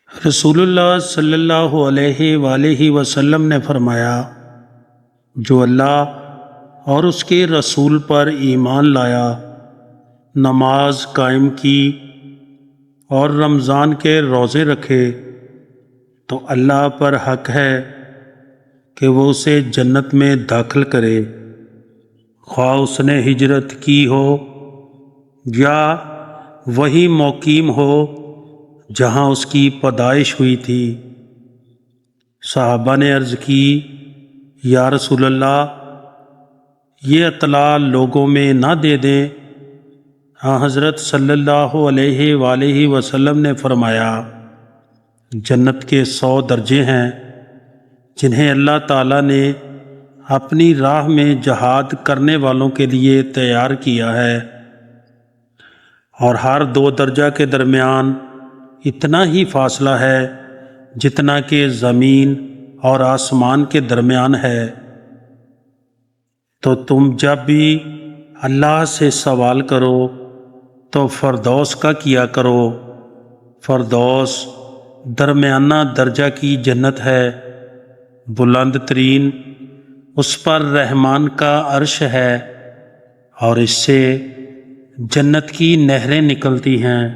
رسول اللہ صلی اللہ علیہ وآلہ وسلم نے فرمایا، جو اللہ اور اس کے رسول پر ایمان لایا، نماز قائم کی اور رمضان کے روزے رکھے تو اللہ پر حق ہے کہ وہ اسے جنت میں داخل کرے، خواہ اس نے ہجرت کی ہو یا وہی مقیم ہو جہاں اس کی پیدائش ہوئی تھی۔ صحابہ نے عرض کی، یا رسول اللہ، یہ اطلاع لوگوں میں نہ دے دیں؟ حضرت صلی اللہ علیہ وآلہ وسلم نے فرمایا، جنت کے 100 درجے ہیں جنہیں اللہ تعالیٰ نے اپنی راہ میں جہاد کرنے والوں کے لیے تیار کیا ہے، اور ہر 2 درجہ کے درمیان اتنا ہی فاصلہ ہے جتنا کہ زمین اور آسمان کے درمیان ہے۔ تو تم جب بھی اللہ سے سوال کرو تو فردوس کا کیا کرو۔ فردوس درمیانہ درجہ کی جنت ہے، بلند ترین، اس پر رحمان کا عرش ہے، اور اس سے جنت کی نہریں نکلتی ہیں۔